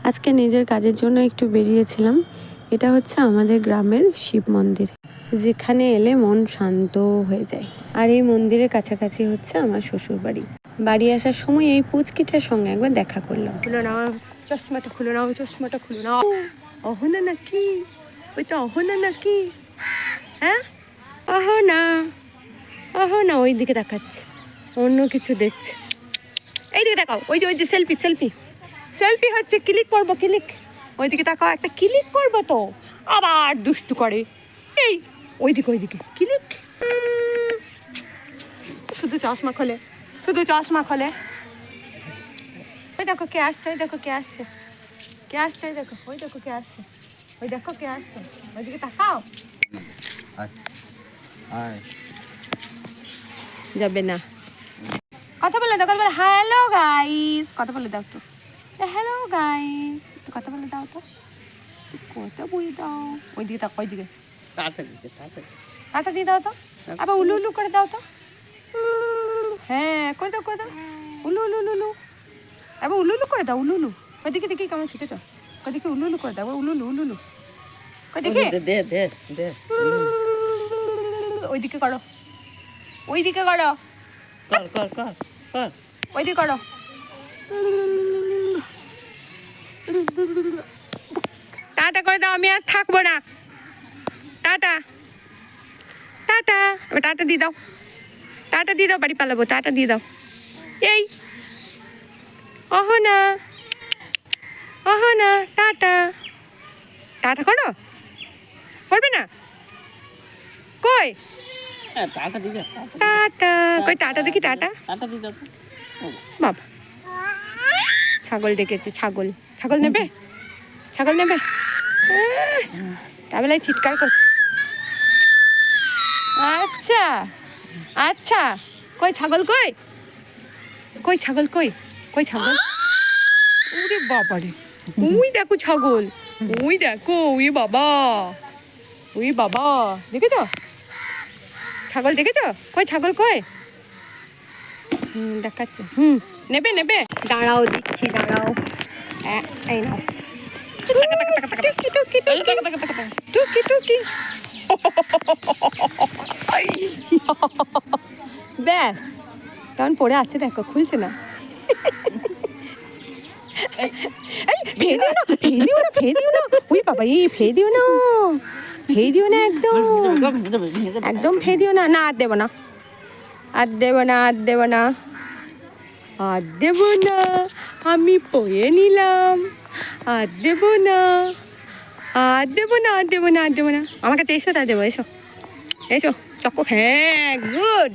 আজকে নিজের কাজের জন্য একটু বেরিয়েছিলাম। এটা হচ্ছে আমাদের গ্রামের শিব মন্দির, যেখানে এলে মন শান্ত হয়ে যায়। আর এই মন্দিরের কাছাকাছি হচ্ছে আমার শ্বশুর বাড়ি। বাড়ি আসার সময় এই পুচকিটার সঙ্গে একবার দেখা করলাম। খুলে নাও চশমাটা, খুলে নাও চশমাটা, খুলে নাও। অহনা নাকি? ওইটা অহনা নাকি? হ্যাঁ, অহনা, অহনা ওই দিকে দেখাচ্ছে, অন্য কিছু দেখছে। এই দিকে দেখাও, ওই যে সেলফি সেলফি সেলফি হচ্ছে, ক্লিক করবো, ক্লিক। ওইদিকে তাকাও, একটা ক্লিক করবো তো আবার দুষ্টু করে। এই ওইদিকে ক্লিক। শুধু চশমা খোলে, শুধু চশমা খোলে। ওই দেখো কে আসছে, ওই দেখো কে আসছে, কে আসছে, ওই দেখো, ওই দেখো কে আসছে, ওই দেখো কে আসছে। ওইদিকে তাকাও। যাবে না, কথা বলে দাও, কথা বলে হ্যালো গাইস, কথা বলে দাও একটু, হ্যালো গাইস, কথা বলে দাও তো, কথা বলে দাও। ওইদিকে তাকাও, ওইদিকে টাটা দিয়ে দাও তো, আবার উলু উলু করে দাও তো। হ্যাঁ করে দাও, করে দাও, উলু উলু উলু, আবার উলু উলু করে দাও, উলু উলু। ওইদিকে দেখি কেমন ছুটেছ, ওইদিকে উলু উলু করে দাও, উলু উলু উলু উলু। ওইদিকে ওইদিকে করো, ওইদিকে করো, ওইদিকে করো। টাটা করে দাও, আমি আর থাকবো না। টাটা টাটা, এবার টাটা দিয়ে দাও, টাটা দিয়ে দাও, বাড়ি পালাবো, টাটা দিয়ে দাও। এই অহনা, অহনা টাটা, টাটা করো, করবে না? কই টাটা, কই টাটা দেখি, টাটা। বাবা ছাগল ডেকেছে, ছাগল, ছাগল নেবে, ছাগল নেবে। তাহলে চিৎকার করছে। আচ্ছা আচ্ছা, কই ছাগল, কই কই ছাগল, কই কই ছাগল? ওরে বাবা রে, ওই দেখো ছাগল, ওই দেখো, ওই বাবা, ওই বাবা, দেখেছ ছাগল, দেখেছ? কই ছাগল, কই? দেখাচ্ছে। নেবে নেবে, দাঁড়াও দিচ্ছি, দাঁড়াও। এই নাও, টুকি টুকি টুকি টুকি। ব্যাস কেমন পড়ে আছে দেখো, খুলছে না। ফেয়ে দিও না, ফেয়ে দিও না, ফেয়ে দিও না, ওই বাবা, এই ফেয়ে দিও না, ফেয়ে দিও না, একদম একদম ফেয়ে দিও না। না আর দেবো না, আর দেবো না, আর দেবো না, আর দেবো না, আমি পয়ে নিলাম, আর দেবো না, আর দেবো না, আর দেবো না, আর দেবো না। আমার কাছে এসো, তা দেবো, এসো এসো চকো। হ্যাঁ গুড।